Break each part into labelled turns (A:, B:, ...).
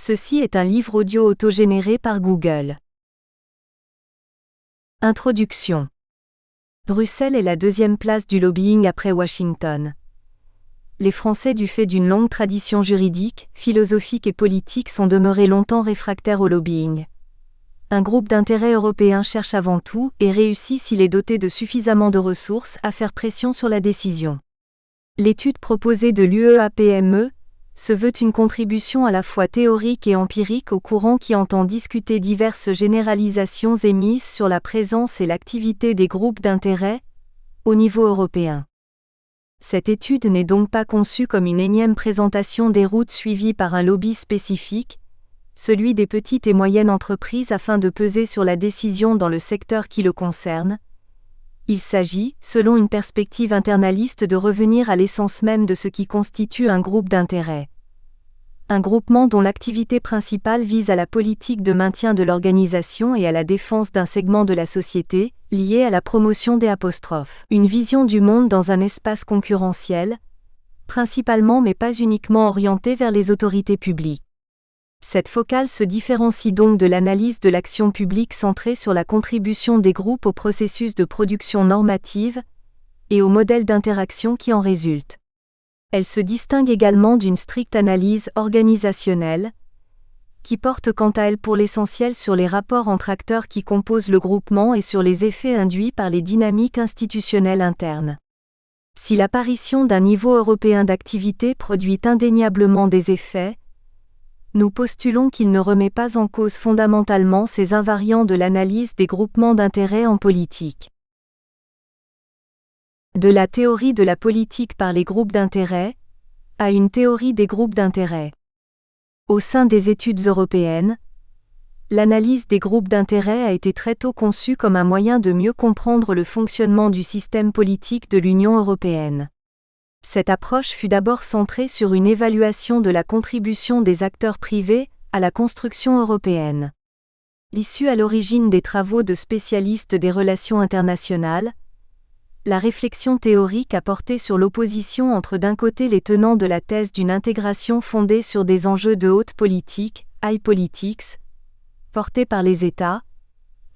A: Ceci est un livre audio autogénéré par Google. Introduction. Bruxelles est la deuxième place du lobbying après Washington. Les Français, du fait d'une longue tradition juridique, philosophique et politique, sont demeurés longtemps réfractaires au lobbying. Un groupe d'intérêt européen cherche avant tout, et réussit s'il est doté de suffisamment de ressources, à faire pression sur la décision. L'étude proposée de l'UEAPME se veut une contribution à la fois théorique et empirique au courant qui entend discuter diverses généralisations émises sur la présence et l'activité des groupes d'intérêt au niveau européen. Cette étude n'est donc pas conçue comme une énième présentation des routes suivies par un lobby spécifique, celui des petites et moyennes entreprises afin de peser sur la décision dans le secteur qui le concerne. Il s'agit, selon une perspective internaliste, de revenir à l'essence même de ce qui constitue un groupe d'intérêt. Un groupement dont l'activité principale vise à la politique de maintien de l'organisation et à la défense d'un segment de la société, lié à la promotion des apostrophes. Une vision du monde dans un espace concurrentiel, principalement mais pas uniquement orientée vers les autorités publiques. Cette focale se différencie donc de l'analyse de l'action publique centrée sur la contribution des groupes au processus de production normative et au modèle d'interaction qui en résulte. Elle se distingue également d'une stricte analyse organisationnelle, qui porte quant à elle pour l'essentiel sur les rapports entre acteurs qui composent le groupement et sur les effets induits par les dynamiques institutionnelles internes. Si l'apparition d'un niveau européen d'activité produit indéniablement des effets, nous postulons qu'il ne remet pas en cause fondamentalement ces invariants de l'analyse des groupements d'intérêt en politique. De la théorie de la politique par les groupes d'intérêt à une théorie des groupes d'intérêt. Au sein des études européennes, l'analyse des groupes d'intérêt a été très tôt conçue comme un moyen de mieux comprendre le fonctionnement du système politique de l'Union européenne. Cette approche fut d'abord centrée sur une évaluation de la contribution des acteurs privés à la construction européenne. Issue à l'origine des travaux de spécialistes des relations internationales, la réflexion théorique a porté sur l'opposition entre d'un côté les tenants de la thèse d'une intégration fondée sur des enjeux de haute politique, high politics, portés par les États,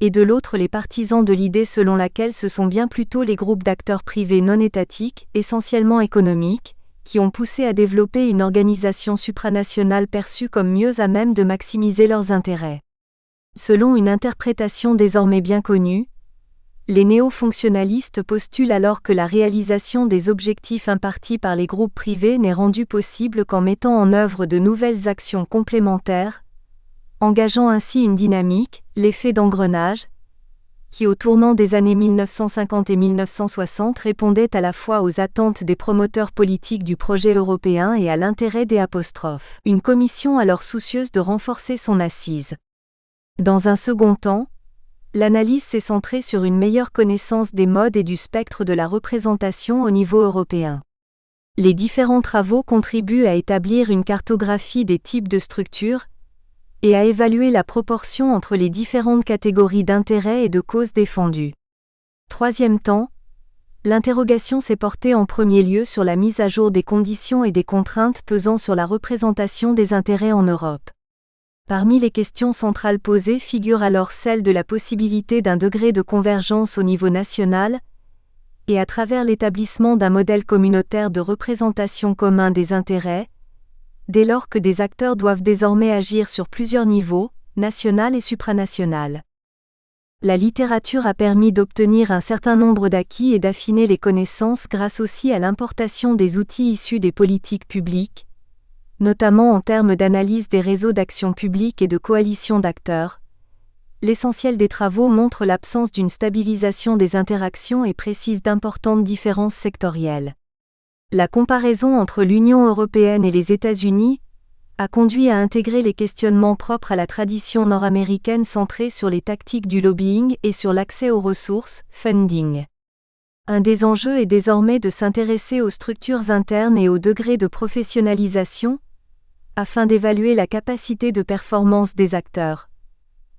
A: et de l'autre les partisans de l'idée selon laquelle ce sont bien plutôt les groupes d'acteurs privés non étatiques, essentiellement économiques, qui ont poussé à développer une organisation supranationale perçue comme mieux à même de maximiser leurs intérêts. Selon une interprétation désormais bien connue, les néo-fonctionnalistes postulent alors que la réalisation des objectifs impartis par les groupes privés n'est rendue possible qu'en mettant en œuvre de nouvelles actions complémentaires, engageant ainsi une dynamique, l'effet d'engrenage, qui au tournant des années 1950 et 1960 répondait à la fois aux attentes des promoteurs politiques du projet européen et à l'intérêt des apostrophes. Une commission alors soucieuse de renforcer son assise. Dans un second temps, l'analyse s'est centrée sur une meilleure connaissance des modes et du spectre de la représentation au niveau européen. Les différents travaux contribuent à établir une cartographie des types de structures, et à évaluer la proportion entre les différentes catégories d'intérêts et de causes défendues. Troisième temps, l'interrogation s'est portée en premier lieu sur la mise à jour des conditions et des contraintes pesant sur la représentation des intérêts en Europe. Parmi les questions centrales posées figure alors celle de la possibilité d'un degré de convergence au niveau national, et à travers l'établissement d'un modèle communautaire de représentation commun des intérêts, dès lors que des acteurs doivent désormais agir sur plusieurs niveaux, national et supranational. La littérature a permis d'obtenir un certain nombre d'acquis et d'affiner les connaissances grâce aussi à l'importation des outils issus des politiques publiques, notamment en termes d'analyse des réseaux d'action publique et de coalitions d'acteurs. L'essentiel des travaux montre l'absence d'une stabilisation des interactions et précise d'importantes différences sectorielles. La comparaison entre l'Union européenne et les États-Unis a conduit à intégrer les questionnements propres à la tradition nord-américaine centrée sur les tactiques du lobbying et sur l'accès aux ressources, funding. Un des enjeux est désormais de s'intéresser aux structures internes et au degré de professionnalisation, afin d'évaluer la capacité de performance des acteurs.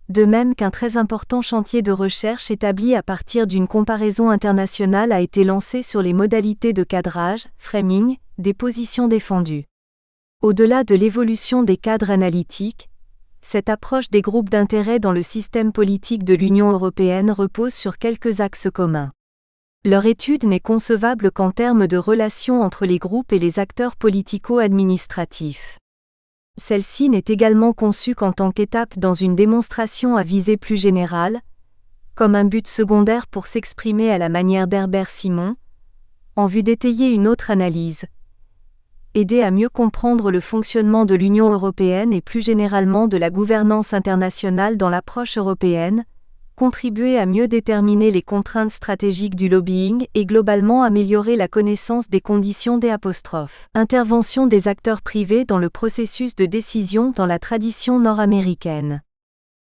A: De même qu'un très important chantier de recherche établi à partir d'une comparaison internationale a été lancé sur les modalités de cadrage, framing, des positions défendues. Au-delà de l'évolution des cadres analytiques, cette approche des groupes d'intérêt dans le système politique de l'Union européenne repose sur quelques axes communs. Leur étude n'est concevable qu'en termes de relations entre les groupes et les acteurs politico-administratifs. Celle-ci n'est également conçue qu'en tant qu'étape dans une démonstration à visée plus générale, comme un but secondaire pour s'exprimer à la manière d'Herbert Simon, en vue d'étayer une autre analyse. Aider à mieux comprendre le fonctionnement de l'Union européenne et plus généralement de la gouvernance internationale dans l'approche européenne, contribuer à mieux déterminer les contraintes stratégiques du lobbying et globalement améliorer la connaissance des conditions des '. Intervention des acteurs privés dans le processus de décision dans la tradition nord-américaine.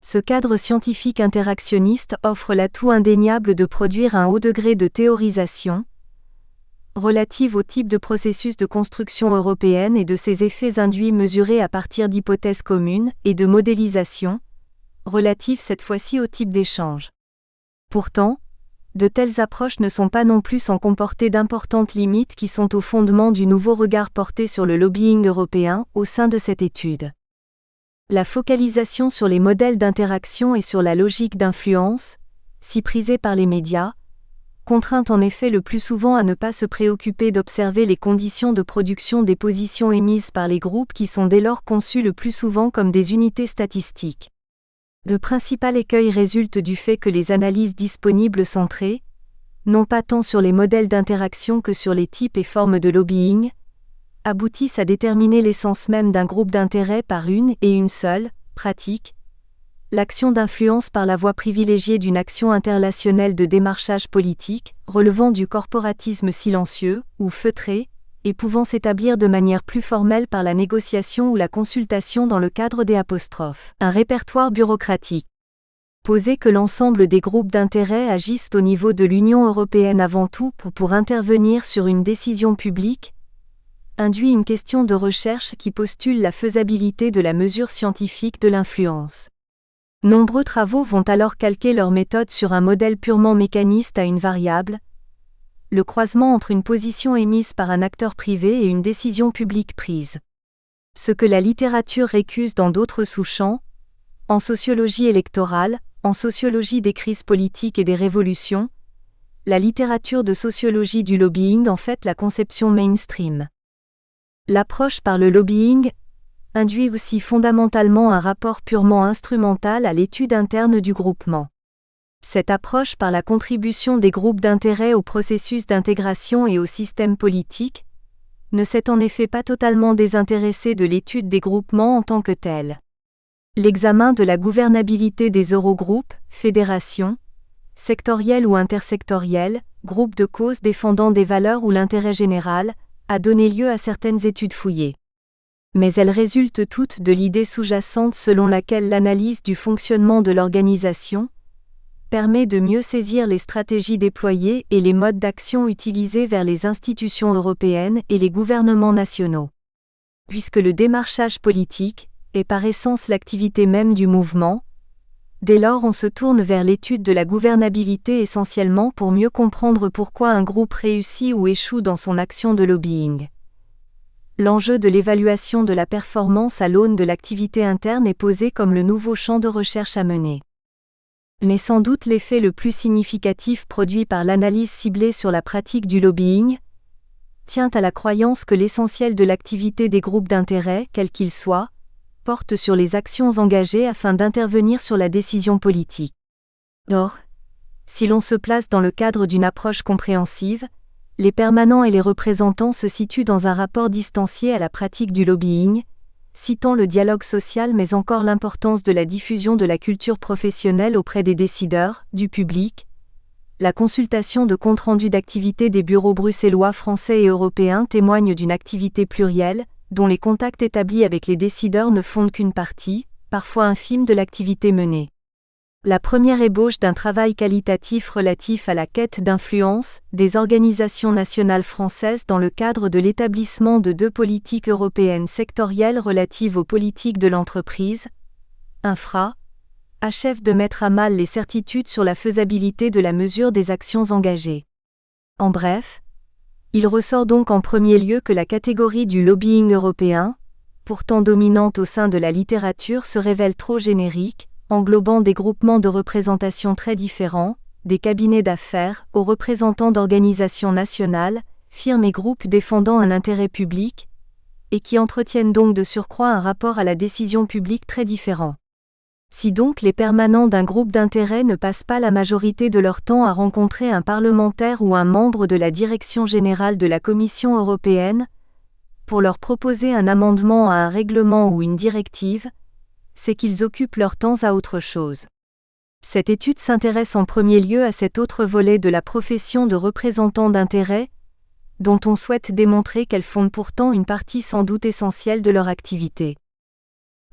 A: Ce cadre scientifique interactionniste offre l'atout indéniable de produire un haut degré de théorisation relative au type de processus de construction européenne et de ses effets induits mesurés à partir d'hypothèses communes et de modélisation, relative cette fois-ci au type d'échange. Pourtant, de telles approches ne sont pas non plus sans comporter d'importantes limites qui sont au fondement du nouveau regard porté sur le lobbying européen au sein de cette étude. La focalisation sur les modèles d'interaction et sur la logique d'influence, si prisée par les médias, contraint en effet le plus souvent à ne pas se préoccuper d'observer les conditions de production des positions émises par les groupes qui sont dès lors conçues le plus souvent comme des unités statistiques. Le principal écueil résulte du fait que les analyses disponibles centrées, non pas tant sur les modèles d'interaction que sur les types et formes de lobbying, aboutissent à déterminer l'essence même d'un groupe d'intérêt par une et une seule pratique, l'action d'influence par la voie privilégiée d'une action interrelationnelle de démarchage politique, relevant du corporatisme silencieux ou feutré, et pouvant s'établir de manière plus formelle par la négociation ou la consultation dans le cadre des '. Un répertoire bureaucratique. Poser que l'ensemble des groupes d'intérêt agissent au niveau de l'Union européenne avant tout pour intervenir sur une décision publique, induit une question de recherche qui postule la faisabilité de la mesure scientifique de l'influence. Nombreux travaux vont alors calquer leur méthode sur un modèle purement mécaniste à une variable, le croisement entre une position émise par un acteur privé et une décision publique prise. Ce que la littérature récuse dans d'autres sous-champs, en sociologie électorale, en sociologie des crises politiques et des révolutions, la littérature de sociologie du lobbying en fait la conception mainstream. L'approche par le lobbying induit aussi fondamentalement un rapport purement instrumental à l'étude interne du groupement. Cette approche par la contribution des groupes d'intérêt au processus d'intégration et au système politique ne s'est en effet pas totalement désintéressée de l'étude des groupements en tant que tels. L'examen de la gouvernabilité des eurogroupes, fédérations, sectorielles ou intersectorielles, groupes de cause défendant des valeurs ou l'intérêt général, a donné lieu à certaines études fouillées. Mais elles résultent toutes de l'idée sous-jacente selon laquelle l'analyse du fonctionnement de l'organisation permet de mieux saisir les stratégies déployées et les modes d'action utilisés vers les institutions européennes et les gouvernements nationaux. Puisque le démarchage politique est par essence l'activité même du mouvement, dès lors on se tourne vers l'étude de la gouvernabilité essentiellement pour mieux comprendre pourquoi un groupe réussit ou échoue dans son action de lobbying. L'enjeu de l'évaluation de la performance à l'aune de l'activité interne est posé comme le nouveau champ de recherche à mener. Mais sans doute l'effet le plus significatif produit par l'analyse ciblée sur la pratique du lobbying tient à la croyance que l'essentiel de l'activité des groupes d'intérêt, quels qu'ils soient, porte sur les actions engagées afin d'intervenir sur la décision politique. Or, si l'on se place dans le cadre d'une approche compréhensive, les permanents et les représentants se situent dans un rapport distancié à la pratique du lobbying, citant le dialogue social mais encore l'importance de la diffusion de la culture professionnelle auprès des décideurs, du public. La consultation de comptes-rendus d'activité des bureaux bruxellois, français et européens témoigne d'une activité plurielle, dont les contacts établis avec les décideurs ne fondent qu'une partie, parfois infime de l'activité menée. La première ébauche d'un travail qualitatif relatif à la quête d'influence des organisations nationales françaises dans le cadre de l'établissement de 2 politiques européennes sectorielles relatives aux politiques de l'entreprise, infra, achève de mettre à mal les certitudes sur la faisabilité de la mesure des actions engagées. En bref, il ressort donc en premier lieu que la catégorie du lobbying européen, pourtant dominante au sein de la littérature, se révèle trop générique, englobant des groupements de représentation très différents, des cabinets d'affaires aux représentants d'organisations nationales, firmes et groupes défendant un intérêt public, et qui entretiennent donc de surcroît un rapport à la décision publique très différent. Si donc les permanents d'un groupe d'intérêt ne passent pas la majorité de leur temps à rencontrer un parlementaire ou un membre de la direction générale de la Commission européenne, pour leur proposer un amendement à un règlement ou une directive, c'est qu'ils occupent leur temps à autre chose. Cette étude s'intéresse en premier lieu à cet autre volet de la profession de représentant d'intérêt, dont on souhaite démontrer qu'elle fonde pourtant une partie sans doute essentielle de leur activité.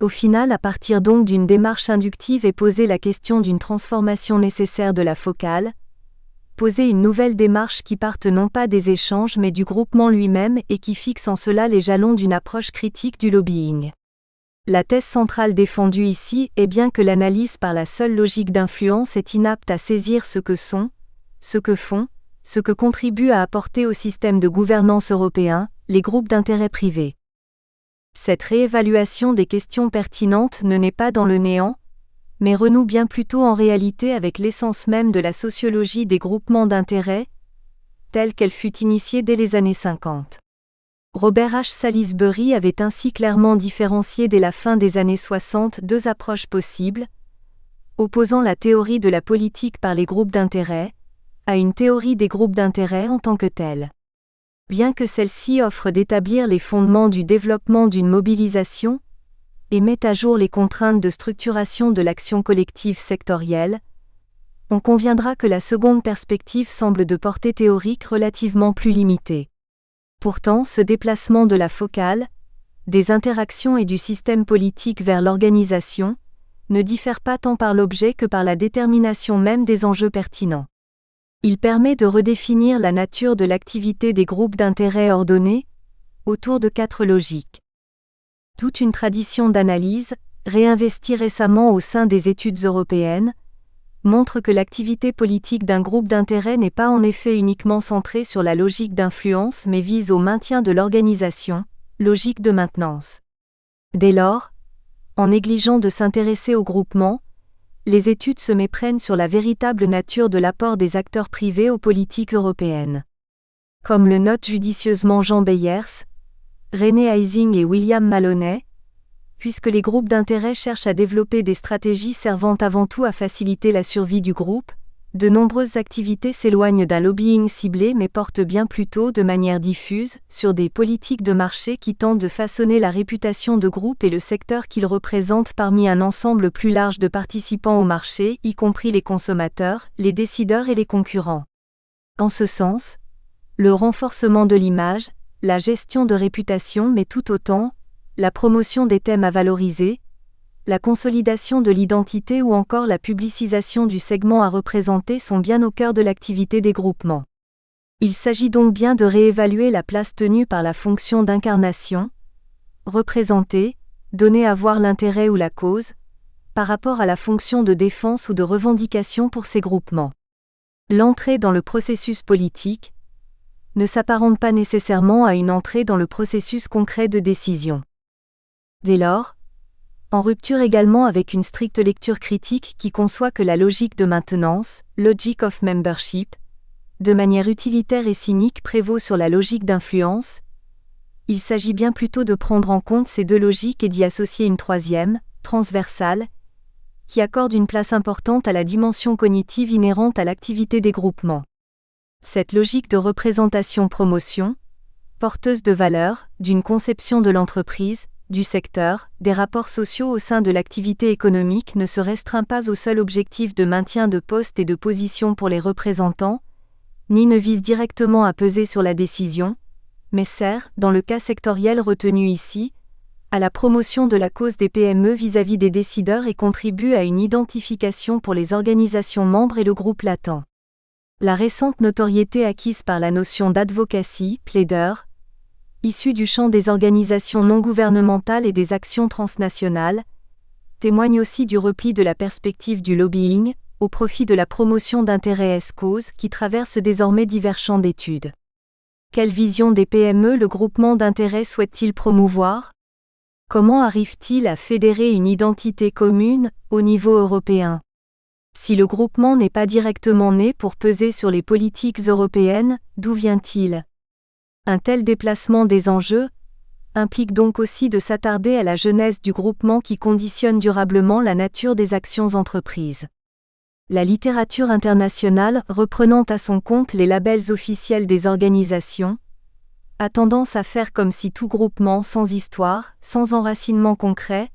A: Au final, à partir donc d'une démarche inductive est posée la question d'une transformation nécessaire de la focale, poser une nouvelle démarche qui parte non pas des échanges mais du groupement lui-même et qui fixe en cela les jalons d'une approche critique du lobbying. La thèse centrale défendue ici est bien que l'analyse par la seule logique d'influence est inapte à saisir ce que sont, ce que font, ce que contribue à apporter au système de gouvernance européen, les groupes d'intérêt privés. Cette réévaluation des questions pertinentes ne naît pas dans le néant, mais renoue bien plutôt en réalité avec l'essence même de la sociologie des groupements d'intérêt, telle qu'elle fut initiée dès les années 50. Robert H. Salisbury avait ainsi clairement différencié dès la fin des années 60 deux approches possibles, opposant la théorie de la politique par les groupes d'intérêt à une théorie des groupes d'intérêt en tant que telle. Bien que celle-ci offre d'établir les fondements du développement d'une mobilisation et mette à jour les contraintes de structuration de l'action collective sectorielle, on conviendra que la seconde perspective semble de portée théorique relativement plus limitée. Pourtant, ce déplacement de la focale, des interactions et du système politique vers l'organisation, ne diffère pas tant par l'objet que par la détermination même des enjeux pertinents. Il permet de redéfinir la nature de l'activité des groupes d'intérêt ordonnés, autour de 4 logiques. Toute une tradition d'analyse, réinvestie récemment au sein des études européennes, montre que l'activité politique d'un groupe d'intérêt n'est pas en effet uniquement centrée sur la logique d'influence mais vise au maintien de l'organisation, logique de maintenance. Dès lors, en négligeant de s'intéresser au groupement, les études se méprennent sur la véritable nature de l'apport des acteurs privés aux politiques européennes. Comme le notent judicieusement Jean Beyers, René Eising et William Maloney, puisque les groupes d'intérêt cherchent à développer des stratégies servant avant tout à faciliter la survie du groupe, de nombreuses activités s'éloignent d'un lobbying ciblé mais portent bien plutôt de manière diffuse sur des politiques de marché qui tentent de façonner la réputation de groupe et le secteur qu'ils représentent parmi un ensemble plus large de participants au marché, y compris les consommateurs, les décideurs et les concurrents. En ce sens, le renforcement de l'image, la gestion de réputation mais tout autant, la promotion des thèmes à valoriser, la consolidation de l'identité ou encore la publicisation du segment à représenter sont bien au cœur de l'activité des groupements. Il s'agit donc bien de réévaluer la place tenue par la fonction d'incarnation, représenter, donner à voir l'intérêt ou la cause, par rapport à la fonction de défense ou de revendication pour ces groupements. L'entrée dans le processus politique ne s'apparente pas nécessairement à une entrée dans le processus concret de décision. Dès lors, en rupture également avec une stricte lecture critique qui conçoit que la logique de maintenance, logic of membership, de manière utilitaire et cynique prévaut sur la logique d'influence, il s'agit bien plutôt de prendre en compte ces deux logiques et d'y associer une troisième, transversale, qui accorde une place importante à la dimension cognitive inhérente à l'activité des groupements. Cette logique de représentation-promotion, porteuse de valeurs, d'une conception de l'entreprise, du secteur, des rapports sociaux au sein de l'activité économique ne se restreint pas au seul objectif de maintien de poste et de position pour les représentants, ni ne vise directement à peser sur la décision, mais sert, dans le cas sectoriel retenu ici, à la promotion de la cause des PME vis-à-vis des décideurs et contribue à une identification pour les organisations membres et le groupe latent. La récente notoriété acquise par la notion d'advocacy, plaideur, issue du champ des organisations non gouvernementales et des actions transnationales, témoigne aussi du repli de la perspective du lobbying, au profit de la promotion d'intérêts causes qui traverse désormais divers champs d'études. Quelle vision des PME le groupement d'intérêts souhaite-t-il promouvoir ? Comment arrive-t-il à fédérer une identité commune, au niveau européen? Si le groupement n'est pas directement né pour peser sur les politiques européennes, d'où vient-il? Un tel déplacement des enjeux implique donc aussi de s'attarder à la genèse du groupement qui conditionne durablement la nature des actions entreprises. La littérature internationale, reprenant à son compte les labels officiels des organisations, a tendance à faire comme si tout groupement sans histoire, sans enracinement concret,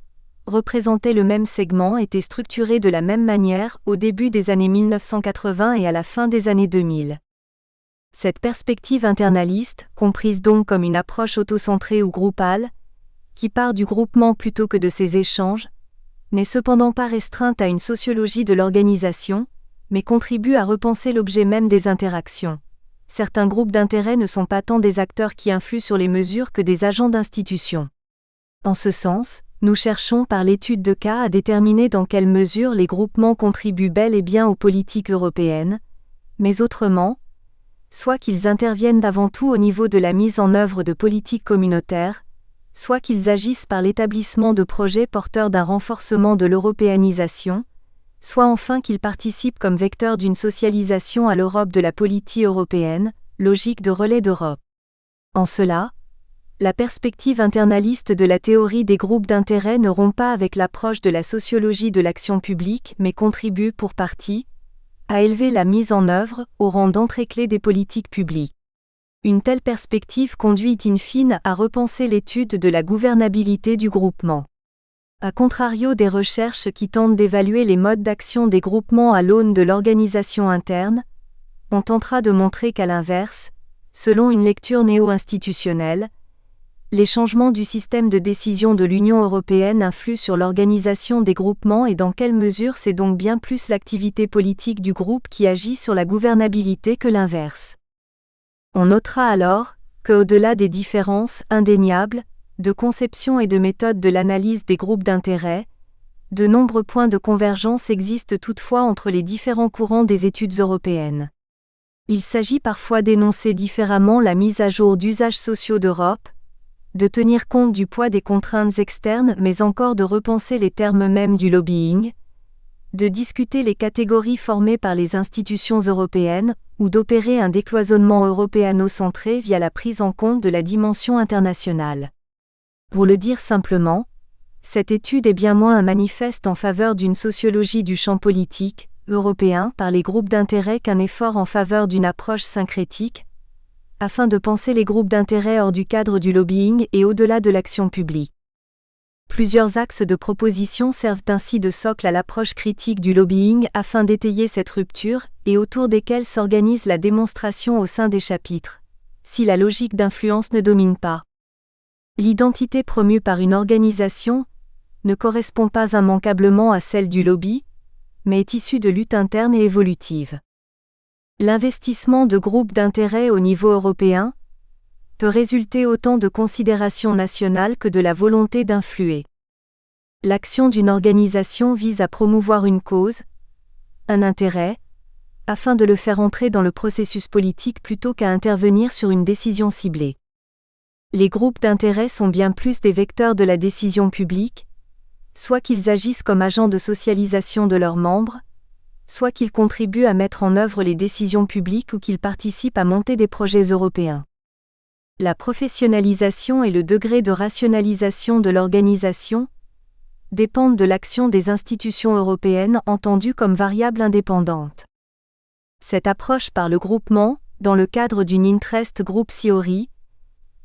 A: représentait le même segment, était structuré de la même manière au début des années 1980 et à la fin des années 2000. Cette perspective internaliste, comprise donc comme une approche autocentrée ou groupale, qui part du groupement plutôt que de ses échanges, n'est cependant pas restreinte à une sociologie de l'organisation, mais contribue à repenser l'objet même des interactions. Certains groupes d'intérêt ne sont pas tant des acteurs qui influent sur les mesures que des agents d'institutions. En ce sens, nous cherchons par l'étude de cas à déterminer dans quelle mesure les groupements contribuent bel et bien aux politiques européennes, mais autrement, soit qu'ils interviennent avant tout au niveau de la mise en œuvre de politiques communautaires, soit qu'ils agissent par l'établissement de projets porteurs d'un renforcement de l'européanisation, soit enfin qu'ils participent comme vecteurs d'une socialisation à l'Europe de la politique européenne, logique de relais d'Europe. En cela, la perspective internaliste de la théorie des groupes d'intérêt ne rompt pas avec l'approche de la sociologie de l'action publique mais contribue pour partie à élever la mise en œuvre au rang d'entrée clé des politiques publiques. Une telle perspective conduit in fine à repenser l'étude de la gouvernabilité du groupement. A contrario des recherches qui tentent d'évaluer les modes d'action des groupements à l'aune de l'organisation interne, on tentera de montrer qu'à l'inverse, selon une lecture néo-institutionnelle, les changements du système de décision de l'Union européenne influent sur l'organisation des groupements et dans quelle mesure c'est donc bien plus l'activité politique du groupe qui agit sur la gouvernabilité que l'inverse. On notera alors qu'au-delà des différences indéniables de conception et de méthode de l'analyse des groupes d'intérêt, de nombreux points de convergence existent toutefois entre les différents courants des études européennes. Il s'agit parfois d'énoncer différemment la mise à jour d'usages sociaux d'Europe, de tenir compte du poids des contraintes externes mais encore de repenser les termes mêmes du lobbying, de discuter les catégories formées par les institutions européennes ou d'opérer un décloisonnement européano-centré via la prise en compte de la dimension internationale. Pour le dire simplement, cette étude est bien moins un manifeste en faveur d'une sociologie du champ politique, européen par les groupes d'intérêt qu'un effort en faveur d'une approche syncrétique, afin de penser les groupes d'intérêt hors du cadre du lobbying et au-delà de l'action publique. Plusieurs axes de proposition servent ainsi de socle à l'approche critique du lobbying afin d'étayer cette rupture et autour desquels s'organise la démonstration au sein des chapitres, si la logique d'influence ne domine pas. L'identité promue par une organisation ne correspond pas immanquablement à celle du lobby, mais est issue de luttes internes et évolutives. L'investissement de groupes d'intérêt au niveau européen peut résulter autant de considérations nationales que de la volonté d'influer. L'action d'une organisation vise à promouvoir une cause, un intérêt, afin de le faire entrer dans le processus politique plutôt qu'à intervenir sur une décision ciblée. Les groupes d'intérêt sont bien plus des vecteurs de la décision publique, soit qu'ils agissent comme agents de socialisation de leurs membres, soit qu'ils contribuent à mettre en œuvre les décisions publiques ou qu'ils participent à monter des projets européens. La professionnalisation et le degré de rationalisation de l'organisation dépendent de l'action des institutions européennes entendues comme variables indépendantes. Cette approche par le groupement, dans le cadre d'une Interest Group Theory,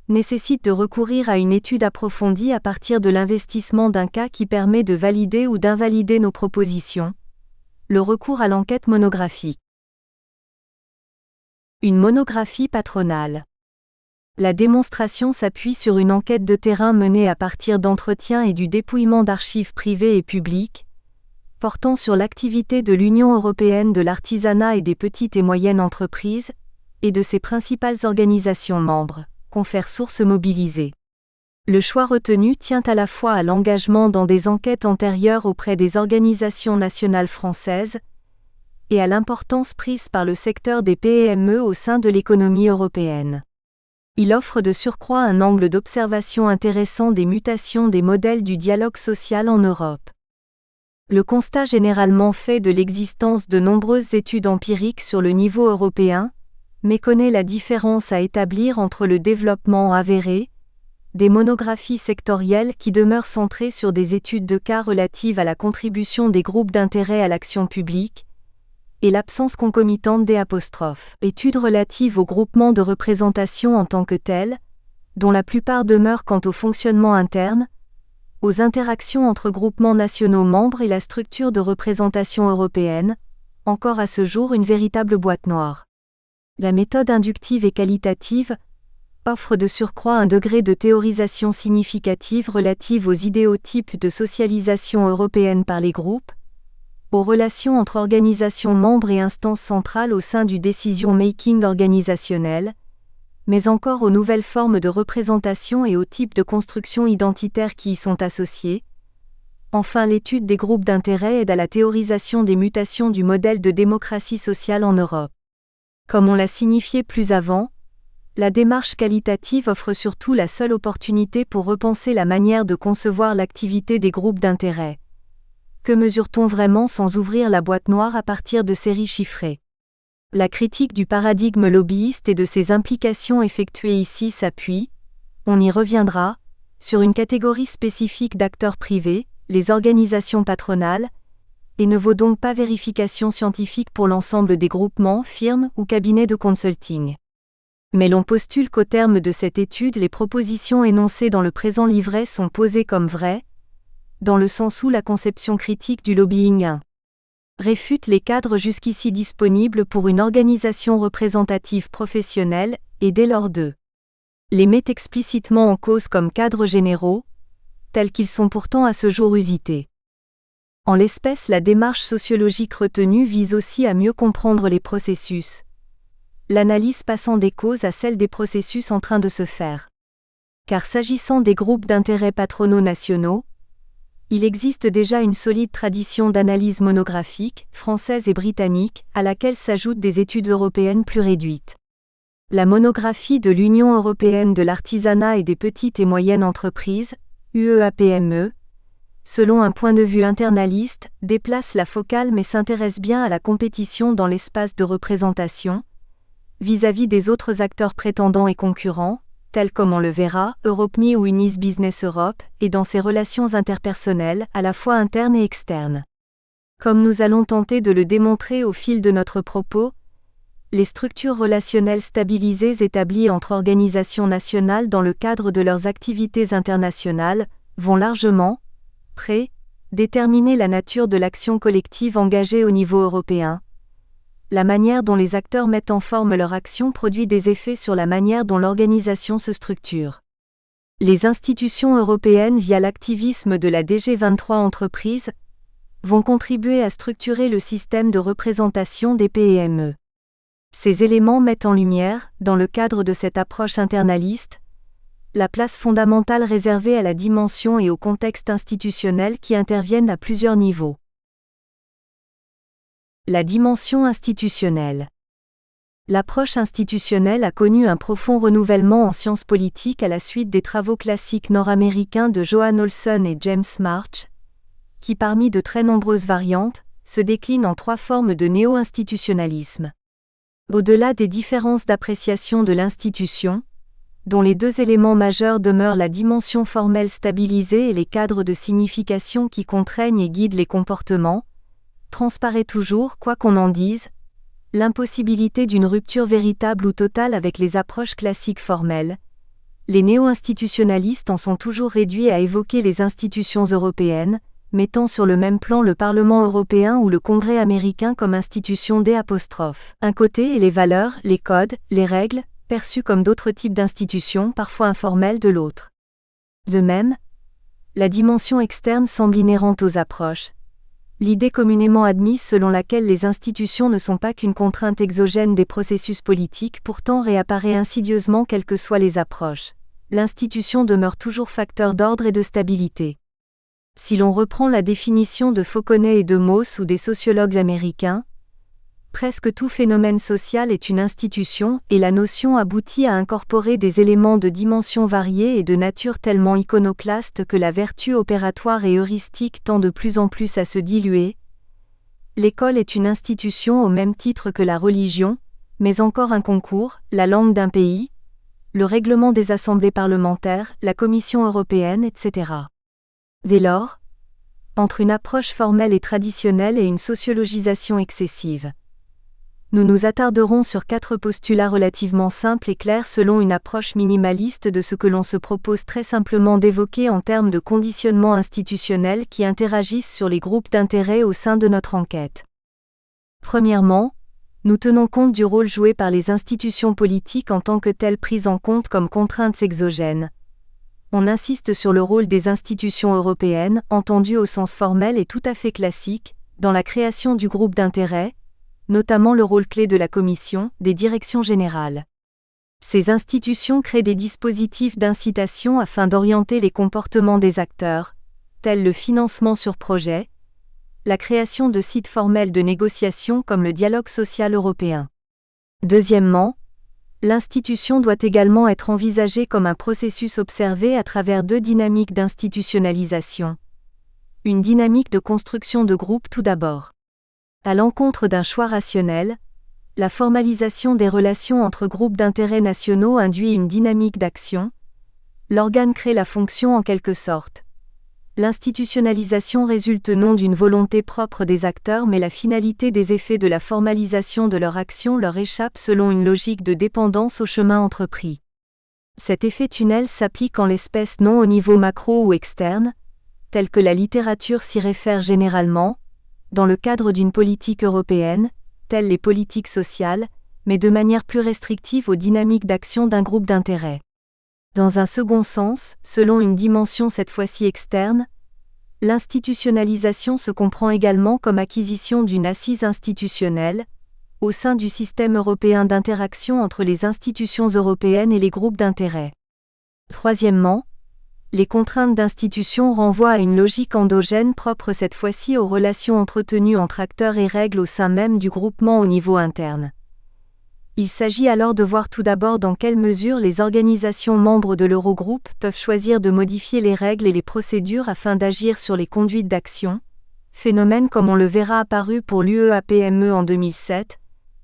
A: nécessite de recourir à une étude approfondie à partir de l'investissement d'un cas qui permet de valider ou d'invalider nos propositions, le recours à l'enquête monographique. Une monographie patronale. La démonstration s'appuie sur une enquête de terrain menée à partir d'entretiens et du dépouillement d'archives privées et publiques, portant sur l'activité de l'Union européenne de l'artisanat et des petites et moyennes entreprises, et de ses principales organisations membres, Confrères sources mobilisées. Le choix retenu tient à la fois à l'engagement dans des enquêtes antérieures auprès des organisations nationales françaises, et à l'importance prise par le secteur des PME au sein de l'économie européenne. Il offre de surcroît un angle d'observation intéressant des mutations des modèles du dialogue social en Europe. Le constat généralement fait de l'existence de nombreuses études empiriques sur le niveau européen méconnaît la différence à établir entre le développement avéré, des monographies sectorielles qui demeurent centrées sur des études de cas relatives à la contribution des groupes d'intérêt à l'action publique, et l'absence concomitante des études relatives au groupement de représentation en tant que telles, dont la plupart demeurent quant au fonctionnement interne, aux interactions entre groupements nationaux membres et la structure de représentation européenne, encore à ce jour une véritable boîte noire. La méthode inductive et qualitative offre de surcroît un degré de théorisation significative relative aux idéotypes de socialisation européenne par les groupes, aux relations entre organisations membres et instances centrales au sein du decision-making organisationnel, mais encore aux nouvelles formes de représentation et aux types de construction identitaires qui y sont associés. Enfin, l'étude des groupes d'intérêt aide à la théorisation des mutations du modèle de démocratie sociale en Europe. Comme on l'a signifié plus avant, la démarche qualitative offre surtout la seule opportunité pour repenser la manière de concevoir l'activité des groupes d'intérêt. Que mesure-t-on vraiment sans ouvrir la boîte noire à partir de séries chiffrées ? La critique du paradigme lobbyiste et de ses implications effectuées ici s'appuie, on y reviendra, sur une catégorie spécifique d'acteurs privés, les organisations patronales, et ne vaut donc pas vérification scientifique pour l'ensemble des groupements, firmes ou cabinets de consulting. Mais l'on postule qu'au terme de cette étude, les propositions énoncées dans le présent livret sont posées comme vraies, dans le sens où la conception critique du lobbying réfute les cadres jusqu'ici disponibles pour une organisation représentative professionnelle et dès lors les met explicitement en cause comme cadres généraux, tels qu'ils sont pourtant à ce jour usités. En l'espèce, la démarche sociologique retenue vise aussi à mieux comprendre les processus, l'analyse passant des causes à celle des processus en train de se faire. Car s'agissant des groupes d'intérêt patronaux nationaux, il existe déjà une solide tradition d'analyse monographique, française et britannique, à laquelle s'ajoutent des études européennes plus réduites. La monographie de l'Union européenne de l'artisanat et des petites et moyennes entreprises, UEAPME, selon un point de vue internaliste, déplace la focale mais s'intéresse bien à la compétition dans l'espace de représentation, vis-à-vis des autres acteurs prétendants et concurrents, tels comme on le verra, EuropeMe ou Unis Business Europe, et dans ses relations interpersonnelles, à la fois internes et externes. Comme nous allons tenter de le démontrer au fil de notre propos, les structures relationnelles stabilisées établies entre organisations nationales dans le cadre de leurs activités internationales vont largement, déterminer la nature de l'action collective engagée au niveau européen. La manière dont les acteurs mettent en forme leur action produit des effets sur la manière dont l'organisation se structure. Les institutions européennes, via l'activisme de la DG23 entreprises, vont contribuer à structurer le système de représentation des PME. Ces éléments mettent en lumière, dans le cadre de cette approche internaliste, la place fondamentale réservée à la dimension et au contexte institutionnel qui interviennent à plusieurs niveaux. La dimension institutionnelle. L'approche institutionnelle a connu un profond renouvellement en sciences politiques à la suite des travaux classiques nord-américains de Johan Olson et James March, qui parmi de très nombreuses variantes, se déclinent en 3 formes de néo-institutionnalisme. Au-delà des différences d'appréciation de l'institution, dont les 2 éléments majeurs demeurent la dimension formelle stabilisée et les cadres de signification qui contraignent et guident les comportements, transparaît toujours, quoi qu'on en dise, l'impossibilité d'une rupture véritable ou totale avec les approches classiques formelles. Les néo-institutionnalistes en sont toujours réduits à évoquer les institutions européennes, mettant sur le même plan le Parlement européen ou le Congrès américain comme institutions d'un côté et les valeurs, les codes, les règles, perçues comme d'autres types d'institutions parfois informelles de l'autre. De même, la dimension externe semble inhérente aux approches. L'idée communément admise selon laquelle les institutions ne sont pas qu'une contrainte exogène des processus politiques pourtant réapparaît insidieusement quelles que soient les approches. L'institution demeure toujours facteur d'ordre et de stabilité. Si l'on reprend la définition de Fauconnet et de Mauss ou des sociologues américains, Presque tout phénomène social est une institution, et la notion aboutit à incorporer des éléments de dimensions variées et de nature tellement iconoclaste que la vertu opératoire et heuristique tend de plus en plus à se diluer. L'école est une institution au même titre que la religion, mais encore un concours, la langue d'un pays, le règlement des assemblées parlementaires, la Commission européenne, etc. Dès lors, entre une approche formelle et traditionnelle et une sociologisation excessive, nous nous attarderons sur 4 postulats relativement simples et clairs selon une approche minimaliste de ce que l'on se propose très simplement d'évoquer en termes de conditionnements institutionnels qui interagissent sur les groupes d'intérêt au sein de notre enquête. Premièrement, nous tenons compte du rôle joué par les institutions politiques en tant que telles prises en compte comme contraintes exogènes. On insiste sur le rôle des institutions européennes, entendues au sens formel et tout à fait classique, dans la création du groupe d'intérêt, notamment le rôle clé de la Commission, des directions générales. Ces institutions créent des dispositifs d'incitation afin d'orienter les comportements des acteurs, tels le financement sur projet, la création de sites formels de négociation comme le dialogue social européen. Deuxièmement, l'institution doit également être envisagée comme un processus observé à travers 2 dynamiques d'institutionnalisation. Une dynamique de construction de groupe tout d'abord. À l'encontre d'un choix rationnel, la formalisation des relations entre groupes d'intérêts nationaux induit une dynamique d'action. L'organe crée la fonction en quelque sorte. L'institutionnalisation résulte non d'une volonté propre des acteurs mais la finalité des effets de la formalisation de leur action leur échappe selon une logique de dépendance au chemin entrepris. Cet effet tunnel s'applique en l'espèce non au niveau macro ou externe, tel que la littérature s'y réfère généralement, dans le cadre d'une politique européenne, telles les politiques sociales, mais de manière plus restrictive aux dynamiques d'action d'un groupe d'intérêt. Dans un second sens, selon une dimension cette fois-ci externe, l'institutionnalisation se comprend également comme acquisition d'une assise institutionnelle, au sein du système européen d'interaction entre les institutions européennes et les groupes d'intérêt. Troisièmement, les contraintes d'institution renvoient à une logique endogène propre cette fois-ci aux relations entretenues entre acteurs et règles au sein même du groupement au niveau interne. Il s'agit alors de voir tout d'abord dans quelle mesure les organisations membres de l'Eurogroupe peuvent choisir de modifier les règles et les procédures afin d'agir sur les conduites d'action, phénomène comme on le verra apparu pour l'UEAPME en 2007,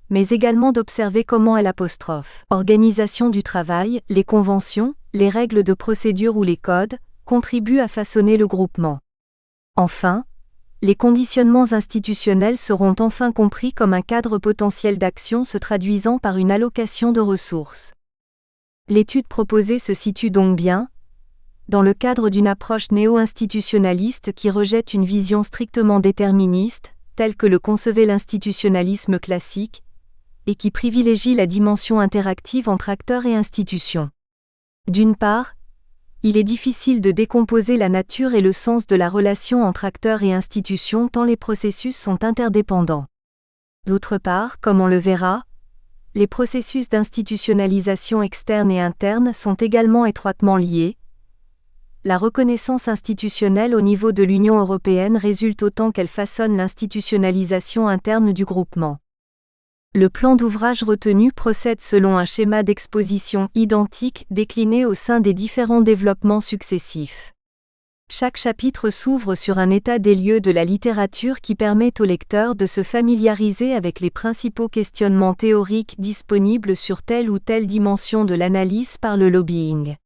A: mais également d'observer comment l'organisation du travail, les conventions, les règles de procédure ou les codes, contribuent à façonner le groupement. Enfin, les conditionnements institutionnels seront enfin compris comme un cadre potentiel d'action se traduisant par une allocation de ressources. L'étude proposée se situe donc bien dans le cadre d'une approche néo-institutionnaliste qui rejette une vision strictement déterministe, telle que le concevait l'institutionnalisme classique, et qui privilégie la dimension interactive entre acteurs et institutions. D'une part, il est difficile de décomposer la nature et le sens de la relation entre acteurs et institutions tant les processus sont interdépendants. D'autre part, comme on le verra, les processus d'institutionnalisation externe et interne sont également étroitement liés. La reconnaissance institutionnelle au niveau de l'Union européenne résulte autant qu'elle façonne l'institutionnalisation interne du groupement. Le plan d'ouvrage retenu procède selon un schéma d'exposition identique décliné au sein des différents développements successifs. Chaque chapitre s'ouvre sur un état des lieux de la littérature qui permet au lecteur de se familiariser avec les principaux questionnements théoriques disponibles sur telle ou telle dimension de l'analyse par le lobbying.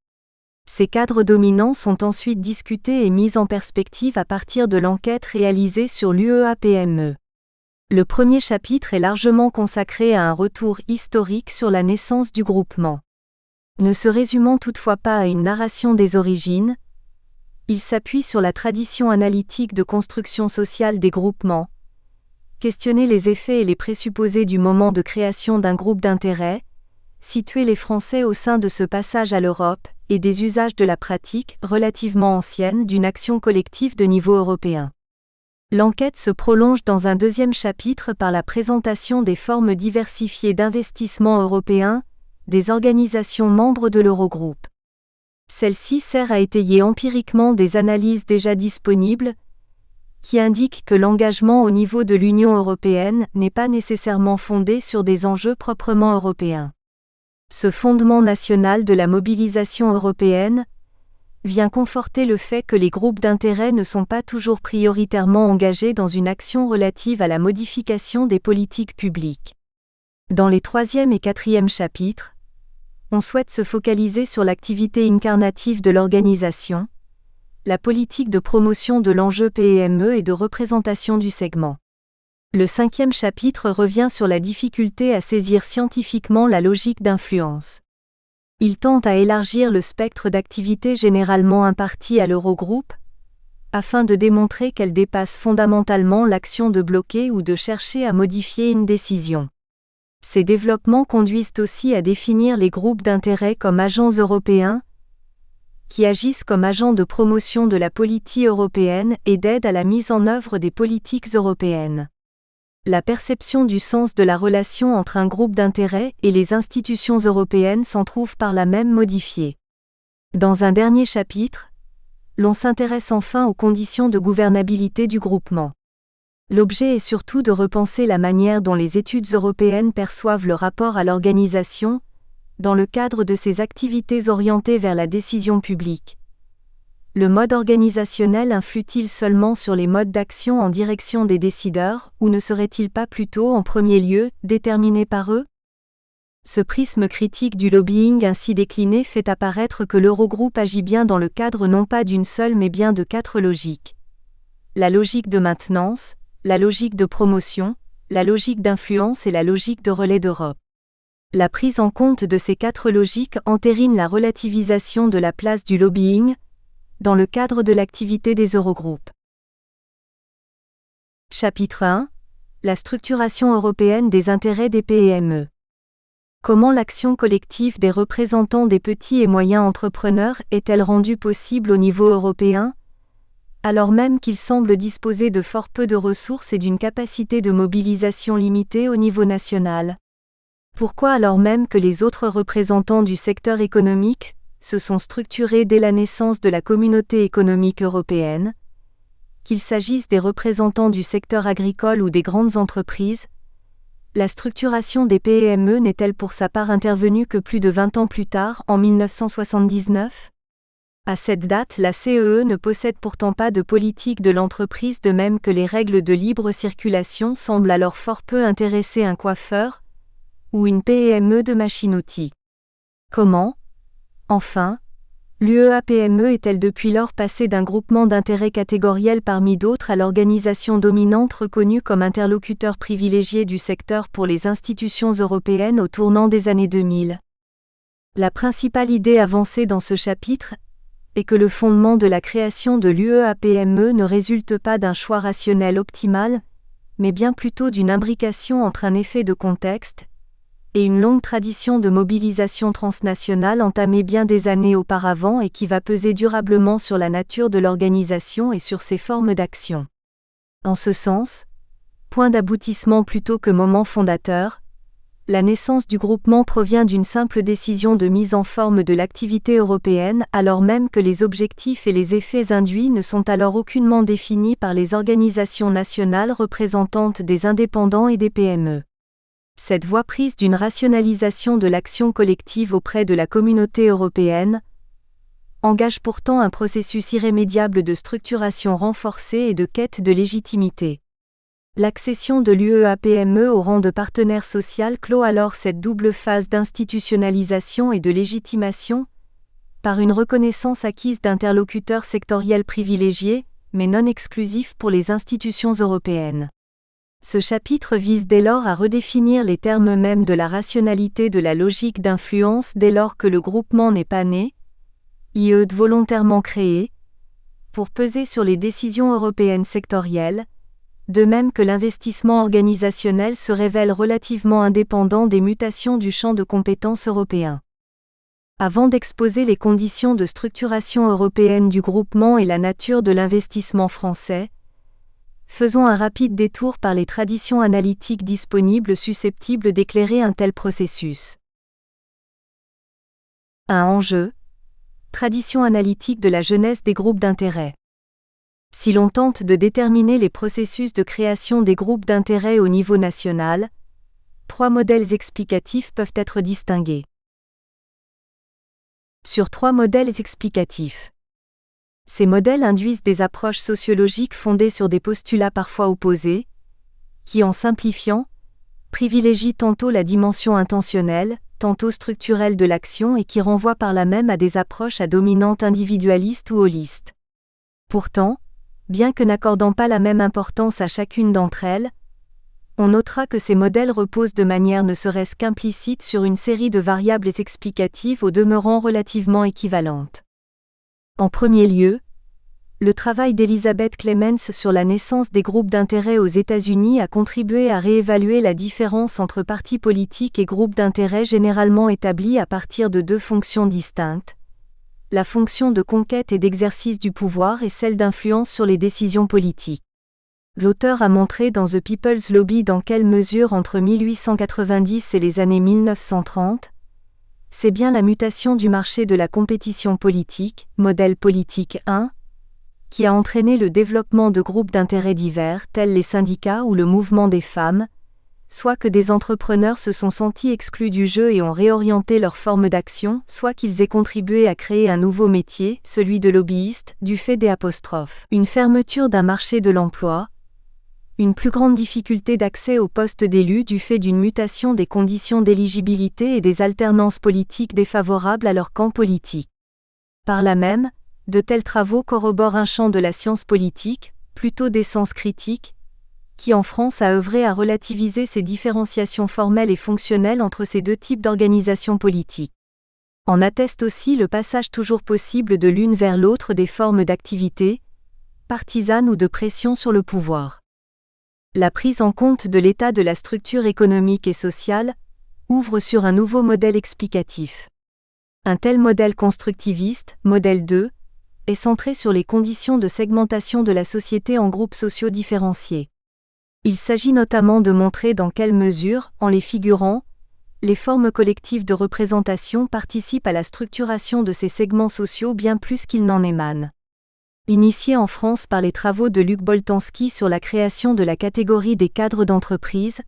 A: Ces cadres dominants sont ensuite discutés et mis en perspective à partir de l'enquête réalisée sur l'UEAPME. Le premier chapitre est largement consacré à un retour historique sur la naissance du groupement. Ne se résumant toutefois pas à une narration des origines, il s'appuie sur la tradition analytique de construction sociale des groupements, questionner les effets et les présupposés du moment de création d'un groupe d'intérêt, situer les Français au sein de ce passage à l'Europe, et des usages de la pratique, relativement ancienne, d'une action collective de niveau européen. L'enquête se prolonge dans un deuxième chapitre par la présentation des formes diversifiées d'investissement européen, des organisations membres de l'Eurogroupe. Celle-ci sert à étayer empiriquement des analyses déjà disponibles, qui indique que l'engagement au niveau de l'Union européenne n'est pas nécessairement fondé sur des enjeux proprement européens. Ce fondement national de la mobilisation européenne vient conforter le fait que les groupes d'intérêt ne sont pas toujours prioritairement engagés dans une action relative à la modification des politiques publiques. Dans les 3e et 4e chapitres, on souhaite se focaliser sur l'activité incarnative de l'organisation, la politique de promotion de l'enjeu PME et de représentation du segment. Le 5e chapitre revient sur la difficulté à saisir scientifiquement la logique d'influence. Il tente à élargir le spectre d'activités généralement imparties à l'Eurogroupe, afin de démontrer qu'elle dépasse fondamentalement l'action de bloquer ou de chercher à modifier une décision. Ces développements conduisent aussi à définir les groupes d'intérêt comme agents européens, qui agissent comme agents de promotion de la politique européenne et d'aide à la mise en œuvre des politiques européennes. La perception du sens de la relation entre un groupe d'intérêt et les institutions européennes s'en trouve par là même modifiée. Dans un dernier chapitre, l'on s'intéresse enfin aux conditions de gouvernabilité du groupement. L'objet est surtout de repenser la manière dont les études européennes perçoivent le rapport à l'organisation, dans le cadre de ses activités orientées vers la décision publique. Le mode organisationnel influe-t-il seulement sur les modes d'action en direction des décideurs, ou ne serait-il pas plutôt, en premier lieu, déterminé par eux ? Ce prisme critique du lobbying ainsi décliné fait apparaître que l'Eurogroupe agit bien dans le cadre non pas d'une seule mais bien de 4 logiques. La logique de maintenance, la logique de promotion, la logique d'influence et la logique de relais d'Europe. La prise en compte de ces 4 logiques entérine la relativisation de la place du lobbying dans le cadre de l'activité des Eurogroupes. Chapitre 1. La structuration européenne des intérêts des PME. Comment l'action collective des représentants des petits et moyens entrepreneurs est-elle rendue possible au niveau européen, alors même qu'ils semblent disposer de fort peu de ressources et d'une capacité de mobilisation limitée au niveau national ? Pourquoi alors même que les autres représentants du secteur économique se sont structurés dès la naissance de la communauté économique européenne, qu'il s'agisse des représentants du secteur agricole ou des grandes entreprises, la structuration des PME n'est-elle pour sa part intervenue que plus de 20 ans plus tard, en 1979 ? À cette date, la CEE ne possède pourtant pas de politique de l'entreprise, de même que les règles de libre circulation semblent alors fort peu intéresser un coiffeur ou une PME de machine-outil. Comment, enfin, l'UEA-PME est-elle depuis lors passée d'un groupement d'intérêts catégoriel parmi d'autres à l'organisation dominante reconnue comme interlocuteur privilégié du secteur pour les institutions européennes au tournant des années 2000 ? La principale idée avancée dans ce chapitre est que le fondement de la création de l'UEA-PME ne résulte pas d'un choix rationnel optimal, mais bien plutôt d'une imbrication entre un effet de contexte et une longue tradition de mobilisation transnationale entamée bien des années auparavant et qui va peser durablement sur la nature de l'organisation et sur ses formes d'action. En ce sens, point d'aboutissement plutôt que moment fondateur, la naissance du groupement provient d'une simple décision de mise en forme de l'activité européenne alors même que les objectifs et les effets induits ne sont alors aucunement définis par les organisations nationales représentantes des indépendants et des PME. Cette voie prise d'une rationalisation de l'action collective auprès de la communauté européenne engage pourtant un processus irrémédiable de structuration renforcée et de quête de légitimité. L'accession de l'UEA-PME au rang de partenaire social clôt alors cette double phase d'institutionnalisation et de légitimation, par une reconnaissance acquise d'interlocuteurs sectoriels privilégiés, mais non exclusifs pour les institutions européennes. Ce chapitre vise dès lors à redéfinir les termes mêmes de la rationalité de la logique d'influence dès lors que le groupement n'est pas né, volontairement créé, pour peser sur les décisions européennes sectorielles, de même que l'investissement organisationnel se révèle relativement indépendant des mutations du champ de compétences européen. Avant d'exposer les conditions de structuration européenne du groupement et la nature de l'investissement français, faisons un rapide détour par les traditions analytiques disponibles susceptibles d'éclairer un tel processus. Un enjeu. Tradition analytique de la jeunesse des groupes d'intérêt. Si l'on tente de déterminer les processus de création des groupes d'intérêt au niveau national, 3 modèles explicatifs peuvent être distingués. Sur 3 modèles explicatifs. Ces modèles induisent des approches sociologiques fondées sur des postulats parfois opposés, qui en simplifiant, privilégient tantôt la dimension intentionnelle, tantôt structurelle de l'action et qui renvoient par là même à des approches à dominante individualiste ou holiste. Pourtant, bien que n'accordant pas la même importance à chacune d'entre elles, on notera que ces modèles reposent de manière ne serait-ce qu'implicite sur une série de variables explicatives au demeurant relativement équivalentes. En premier lieu, le travail d'Elizabeth Clements sur la naissance des groupes d'intérêt aux États-Unis a contribué à réévaluer la différence entre partis politiques et groupes d'intérêt généralement établis à partir de 2 fonctions distinctes, la fonction de conquête et d'exercice du pouvoir et celle d'influence sur les décisions politiques. L'auteur a montré dans The People's Lobby dans quelle mesure entre 1890 et les années 1930, c'est bien la mutation du marché de la compétition politique, modèle politique 1, qui a entraîné le développement de groupes d'intérêts divers tels les syndicats ou le mouvement des femmes, soit que des entrepreneurs se sont sentis exclus du jeu et ont réorienté leur forme d'action, soit qu'ils aient contribué à créer un nouveau métier, celui de lobbyiste, du fait des apostrophes. Une fermeture d'un marché de l'emploi, une plus grande difficulté d'accès aux postes d'élus du fait d'une mutation des conditions d'éligibilité et des alternances politiques défavorables à leur camp politique. Par là même, de tels travaux corroborent un champ de la science politique, plutôt d'essence critique, qui en France a œuvré à relativiser ces différenciations formelles et fonctionnelles entre ces 2 types d'organisations politiques. En atteste aussi le passage toujours possible de l'une vers l'autre des formes d'activité, partisane ou de pression sur le pouvoir. La prise en compte de l'état de la structure économique et sociale ouvre sur un nouveau modèle explicatif. Un tel modèle constructiviste, modèle 2, est centré sur les conditions de segmentation de la société en groupes sociaux différenciés. Il s'agit notamment de montrer dans quelle mesure, en les figurant, les formes collectives de représentation participent à la structuration de ces segments sociaux bien plus qu'ils n'en émanent. Initié en France par les travaux de Luc Boltanski sur la création de la catégorie des cadres d'entreprise,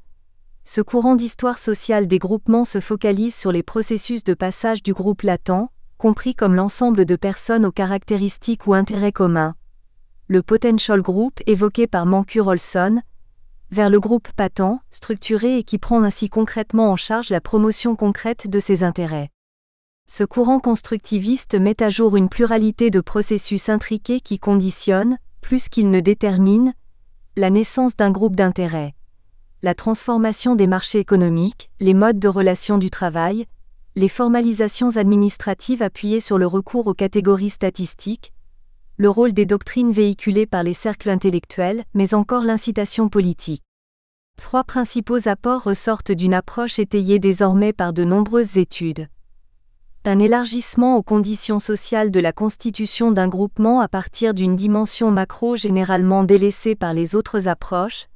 A: ce courant d'histoire sociale des groupements se focalise sur les processus de passage du groupe latent, compris comme l'ensemble de personnes aux caractéristiques ou intérêts communs, le potential group évoqué par Mancur-Olson, vers le groupe patent, structuré et qui prend ainsi concrètement en charge la promotion concrète de ses intérêts. Ce courant constructiviste met à jour une pluralité de processus intriqués qui conditionnent, plus qu'ils ne déterminent, la naissance d'un groupe d'intérêts, la transformation des marchés économiques, les modes de relation du travail, les formalisations administratives appuyées sur le recours aux catégories statistiques, le rôle des doctrines véhiculées par les cercles intellectuels, mais encore l'incitation politique. 3 principaux apports ressortent d'une approche étayée désormais par de nombreuses études. Un élargissement aux conditions sociales de la constitution d'un groupement à partir d'une dimension macro généralement délaissée par les autres approches,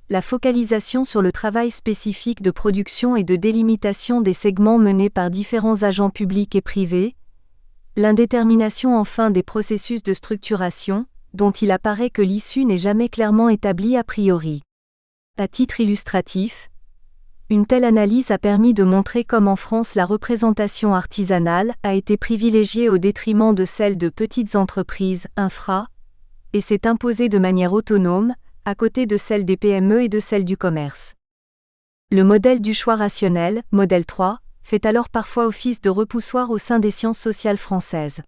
A: la focalisation sur le travail spécifique de production et de délimitation des segments menés par différents agents publics et privés, l'indétermination enfin des processus de structuration, dont il apparaît que l'issue n'est jamais clairement établie a priori. À titre illustratif, une telle analyse a permis de montrer comme en France la représentation artisanale a été privilégiée au détriment de celle de petites entreprises, infra, et s'est imposée de manière autonome, à côté de celle des PME et de celle du commerce. Le modèle du choix rationnel, modèle 3, fait alors parfois office de repoussoir au sein des sciences sociales françaises.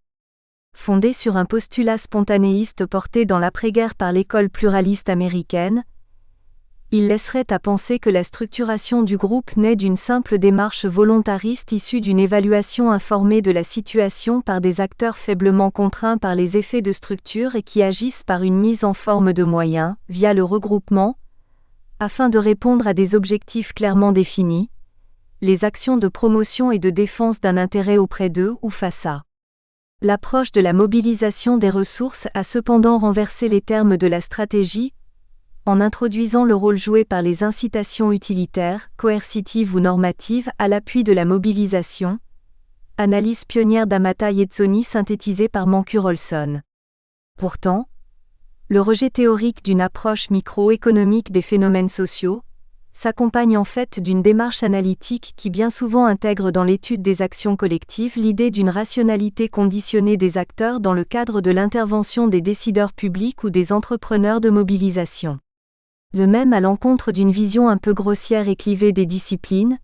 A: Fondé sur un postulat spontanéiste porté dans l'après-guerre par l'école pluraliste américaine, il laisserait à penser que la structuration du groupe naît d'une simple démarche volontariste issue d'une évaluation informée de la situation par des acteurs faiblement contraints par les effets de structure et qui agissent par une mise en forme de moyens, via le regroupement, afin de répondre à des objectifs clairement définis, les actions de promotion et de défense d'un intérêt auprès d'eux ou face à. L'approche de la mobilisation des ressources a cependant renversé les termes de la stratégie, en introduisant le rôle joué par les incitations utilitaires, coercitives ou normatives à l'appui de la mobilisation. Analyse pionnière d'Amata Yezzoni synthétisée par Mancur-Olson. Pourtant, Le rejet théorique d'une approche microéconomique des phénomènes sociaux s'accompagne en fait d'une démarche analytique qui bien souvent intègre dans l'étude des actions collectives l'idée d'une rationalité conditionnée des acteurs dans le cadre de l'intervention des décideurs publics ou des entrepreneurs de mobilisation. De même, à l'encontre d'une vision un peu grossière et clivée des disciplines,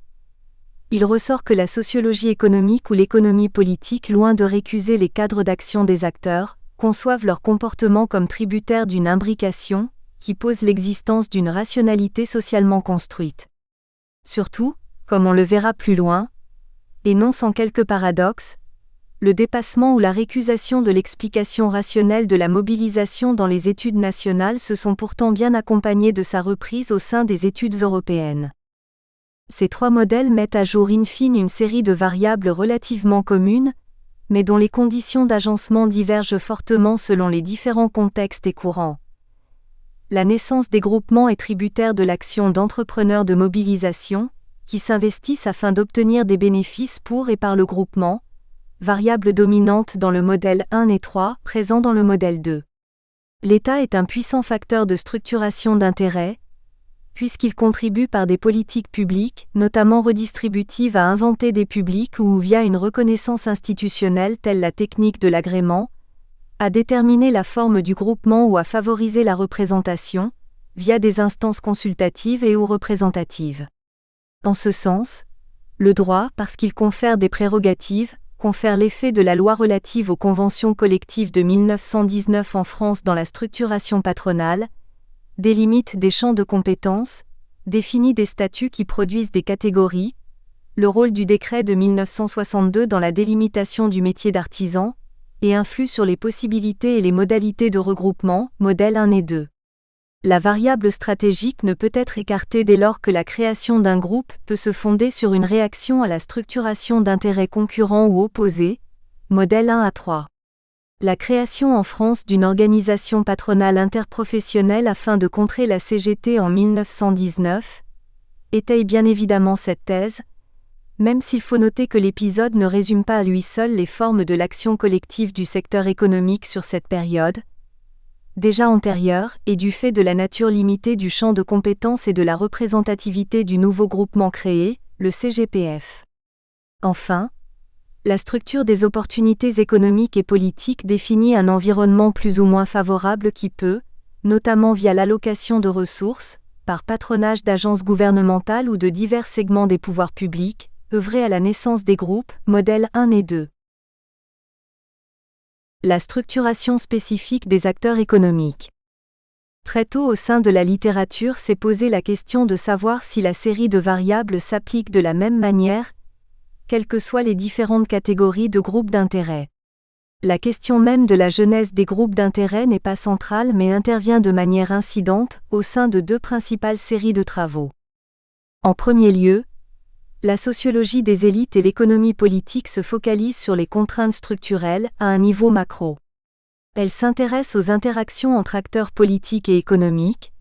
A: il ressort que la sociologie économique ou l'économie politique, loin de récuser les cadres d'action des acteurs, conçoivent leur comportement comme tributaires d'une imbrication qui pose l'existence d'une rationalité socialement construite. Surtout, comme on le verra plus loin, et non sans quelques paradoxes, le dépassement ou la récusation de l'explication rationnelle de la mobilisation dans les études nationales se sont pourtant bien accompagnés de sa reprise au sein des études européennes. Ces trois modèles mettent à jour in fine une série de variables relativement communes, mais dont les conditions d'agencement divergent fortement selon les différents contextes et courants. La naissance des groupements est tributaire de l'action d'entrepreneurs de mobilisation, qui s'investissent afin d'obtenir des bénéfices pour et par le groupement, variable dominante dans le modèle 1 et 3, présent dans le modèle 2. L'État est un puissant facteur de structuration d'intérêts, puisqu'il contribue par des politiques publiques, notamment redistributives, à inventer des publics ou via une reconnaissance institutionnelle telle la technique de l'agrément, à déterminer la forme du groupement ou à favoriser la représentation, via des instances consultatives et ou représentatives. En ce sens, le droit, parce qu'il confère des prérogatives, confère l'effet de la loi relative aux conventions collectives de 1919 en France dans la structuration patronale, délimite des champs de compétences, définit des statuts qui produisent des catégories, le rôle du décret de 1962 dans la délimitation du métier d'artisan, et influe sur les possibilités et les modalités de regroupement, modèles 1 et 2. La variable stratégique ne peut être écartée dès lors que la création d'un groupe peut se fonder sur une réaction à la structuration d'intérêts concurrents ou opposés, modèle 1 à 3. La création en France d'une organisation patronale interprofessionnelle afin de contrer la CGT en 1919 étaye bien évidemment cette thèse, même s'il faut noter que l'épisode ne résume pas à lui seul les formes de l'action collective du secteur économique sur cette période, déjà antérieure, et du fait de la nature limitée du champ de compétences et de la représentativité du nouveau groupement créé, le CGPF. Enfin, la structure des opportunités économiques et politiques définit un environnement plus ou moins favorable qui peut, notamment via l'allocation de ressources, par patronage d'agences gouvernementales ou de divers segments des pouvoirs publics, œuvrer à la naissance des groupes, modèles 1 et 2. La structuration spécifique des acteurs économiques. Très tôt au sein de la littérature s'est posée la question de savoir si la série de variables s'applique de la même manière, quelles que soient les différentes catégories de groupes d'intérêt. La question même de la genèse des groupes d'intérêt n'est pas centrale mais intervient de manière incidente au sein de deux principales séries de travaux. En premier lieu, la sociologie des élites et l'économie politique se focalisent sur les contraintes structurelles à un niveau macro. Elle s'intéresse aux interactions entre acteurs politiques et économiques,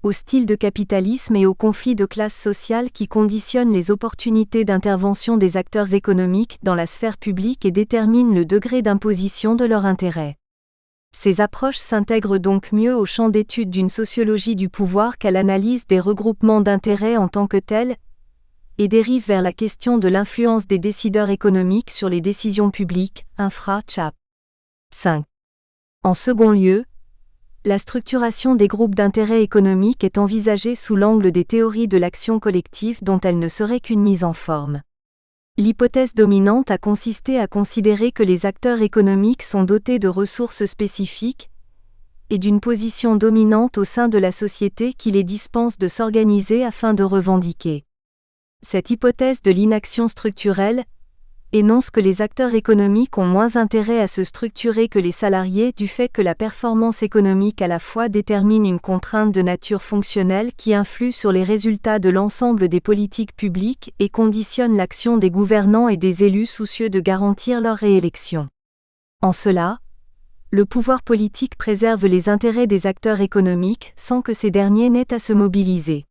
A: au style de capitalisme et aux conflits de classe sociale qui conditionnent les opportunités d'intervention des acteurs économiques dans la sphère publique et déterminent le degré d'imposition de leur intérêt. Ces approches s'intègrent donc mieux au champ d'étude d'une sociologie du pouvoir qu'à l'analyse des regroupements d'intérêts en tant que tels, et dérive vers la question de l'influence des décideurs économiques sur les décisions publiques, infra-chap. 5. En second lieu, la structuration des groupes d'intérêt économiques est envisagée sous l'angle des théories de l'action collective dont elle ne serait qu'une mise en forme. L'hypothèse dominante a consisté à considérer que les acteurs économiques sont dotés de ressources spécifiques et d'une position dominante au sein de la société qui les dispense de s'organiser afin de revendiquer. Cette hypothèse de l'inaction structurelle énonce que les acteurs économiques ont moins intérêt à se structurer que les salariés du fait que la performance économique à la fois détermine une contrainte de nature fonctionnelle qui influe sur les résultats de l'ensemble des politiques publiques et conditionne l'action des gouvernants et des élus soucieux de garantir leur réélection. En cela, le pouvoir politique préserve les intérêts des acteurs économiques sans que ces derniers n'aient à se mobiliser.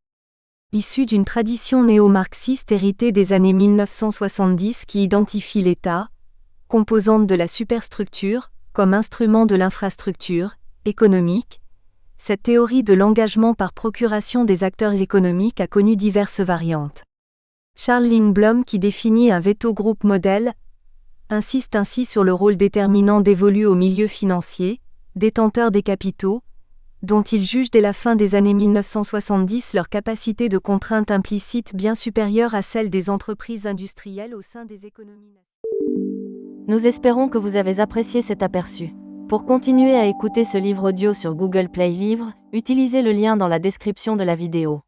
A: Issu d'une tradition néo-marxiste héritée des années 1970 qui identifie l'État, composante de la superstructure, comme instrument de l'infrastructure, économique, cette théorie de l'engagement par procuration des acteurs économiques a connu diverses variantes. Charles Lindblom, qui définit un veto group model, insiste ainsi sur le rôle déterminant dévolu au milieu financier, détenteur des capitaux, dont il juge dès la fin des années 1970 leur capacité de contrainte implicite bien supérieure à celle des entreprises industrielles au sein des économies.
B: Nous espérons que vous avez apprécié cet aperçu. Pour continuer à écouter ce livre audio sur Google Play Livres, utilisez le lien dans la description de la vidéo.